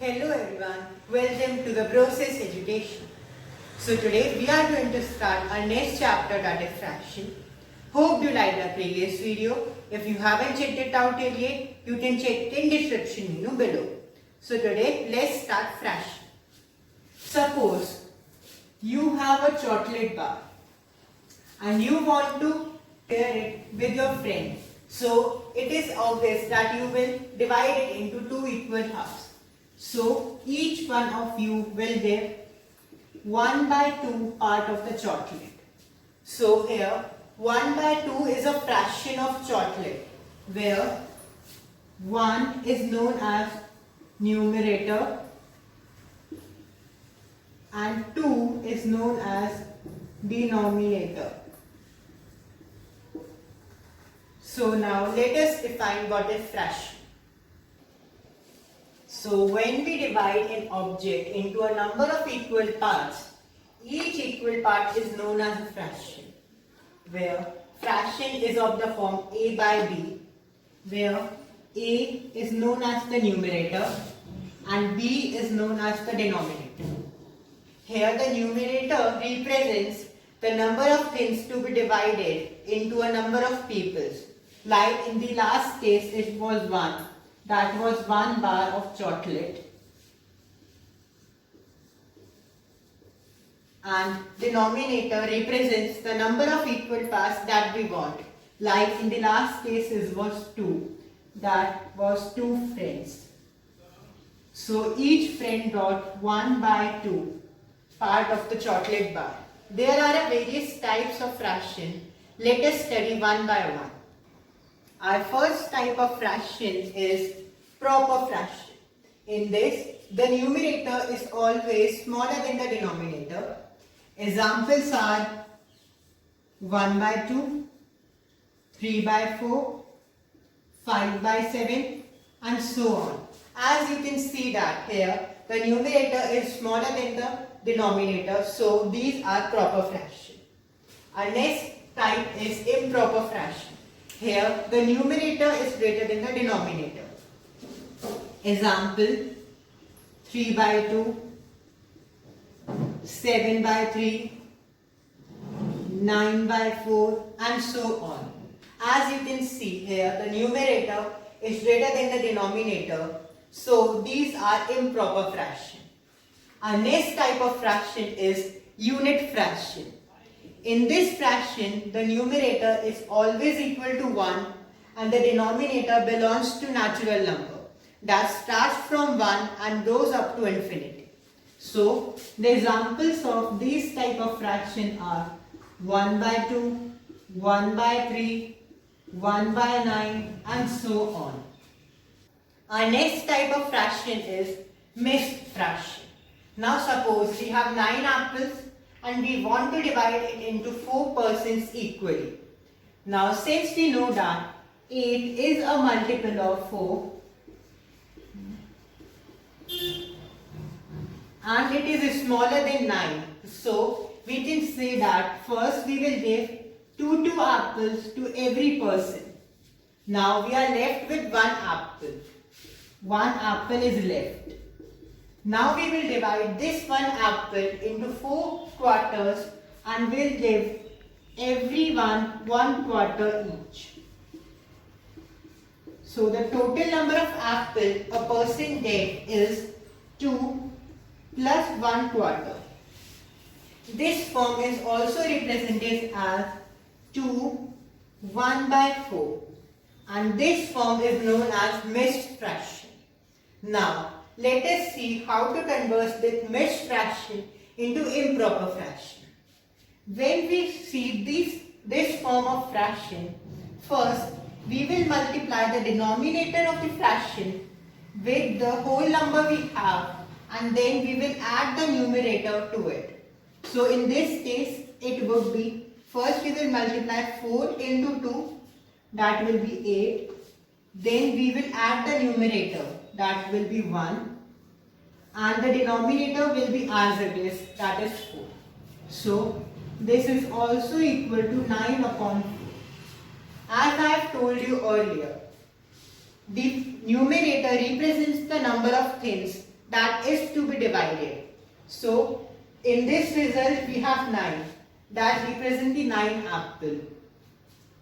Hello everyone, welcome to the Process Education. So today we are going to start our next chapter, that is fraction. Hope you liked the previous video. If you haven't checked it out yet, you can check in description below. So today let's start fraction. Suppose you have a chocolate bar and you want to share it with your friend. So it is obvious that you will divide it into two equal halves. So each one of you will give 1/2 part of the chocolate. So here 1/2 is a fraction of chocolate where 1 is known as numerator and 2 is known as denominator. So now let us define what is fraction. So when we divide an object into a number of equal parts, each equal part is known as a fraction, where fraction is of the form a by b, where a is known as the numerator and b is known as the denominator. Here the numerator represents the number of things to be divided into a number of peoples. Like in the last case it was 1. That was 1 bar of chocolate. And denominator represents the number of equal parts that we want. Like in the last case it was 2. That was 2 friends. So each friend got 1/2 part of the chocolate bar. There are various types of fraction. Let us study one by one. Our first type of fraction is proper fraction. In this, the numerator is always smaller than the denominator. Examples are 1/2, 3/4, 5/7 and so on. As you can see that here, the numerator is smaller than the denominator, so these are proper fraction. Our next type is improper fraction. Here, the numerator is greater than the denominator. Example 3/2, 7/3, 9/4 and so on. As you can see here, the numerator is greater than the denominator, so these are improper fraction. Our next type of fraction is unit fraction. In this fraction, the numerator is always equal to 1 and the denominator belongs to natural number that starts from 1 and goes up to infinity. So, the examples of these type of fraction are 1/2, 1/3, 1/9 and so on. Our next type of fraction is mixed fraction. Now suppose we have 9 apples and we want to divide it into 4 persons equally. Now since we know that 8 is a multiple of 4 and it is smaller than 9, so we can say that first we will give 2 apples to every person. Now we are left with 1 apple. 1 apple is left. Now we will divide this 1 apple into 4 quarters and will give everyone 1/4 each. So the total number of apple a person gets is 2 plus 1/4. This form is also represented as 2 1/4 and this form is known as mixed fraction. Now let us see how to convert this mixed fraction into improper fraction. When we see this form of fraction, first we will multiply the denominator of the fraction with the whole number we have and then we will add the numerator to it. So in this case it would be, first we will multiply 4 into 2, that will be 8. Then we will add the numerator, that will be 1. And the denominator will be as it is, that is 4. So this is also equal to 9/4. As I have told you earlier, the numerator represents the number of things that is to be divided. So in this result we have 9 that represents the 9 apple,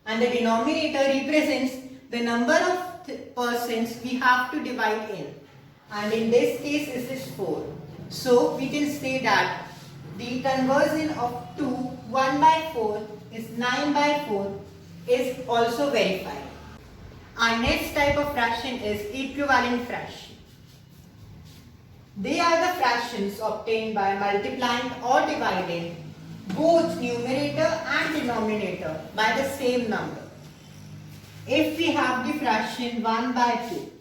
and the denominator represents the number of persons we have to divide in, and in this case this is 4. So we can say that the conversion of 2 1 by 4 is 9 by 4 is also verified. Our next type of fraction is equivalent fraction. They are the fractions obtained by multiplying or dividing both numerator and denominator by the same number. If we have the fraction 1 by 2,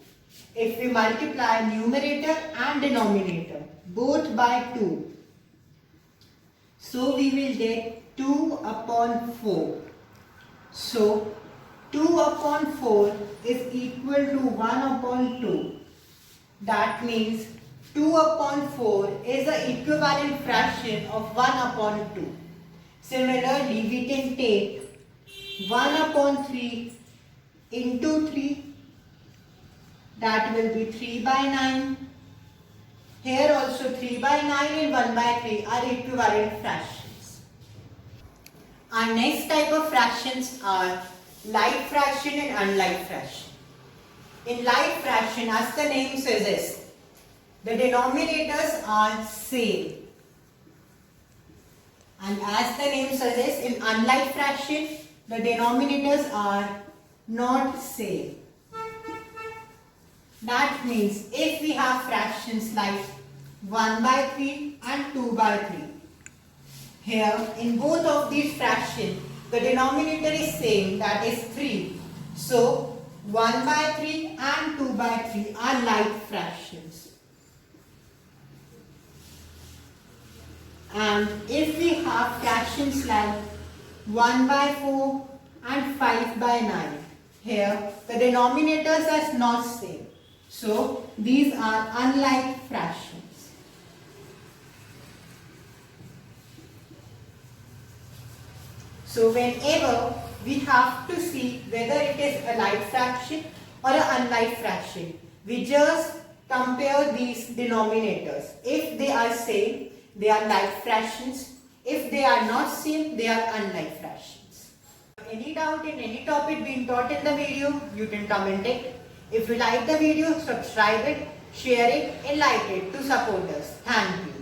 if we multiply numerator and denominator both by 2, so we will get 2 upon 4. So 2 upon 4 is equal to 1 upon 2. That means 2 upon 4 is the equivalent fraction of 1 upon 2. Similarly, we can take 1 upon 3 into 3. That will be 3 by 9. Here also 3 by 9 and 1 by 3 are equivalent fractions. Our next type of fractions are like fraction and unlike fraction. In like fraction, as the name suggests, the denominators are same. And as the name suggests, in unlike fraction, the denominators are not same. That means if we have fractions like 1 by 3 and 2 by 3, here in both of these fractions, the denominator is same, that is 3. So 1 by 3 and 2 by 3 are like fractions. And if we have fractions like 1 by 4 and 5 by 9, here the denominators are not same. So these are unlike fractions. So whenever we have to see whether it is a like fraction or an unlike fraction, we just compare these denominators. If they are same, they are like fractions. If they are not same, they are unlike fractions. Any doubt in any topic being taught in the video, you can comment it. If you like the video, subscribe it, share it, and like it to support us. Thank you.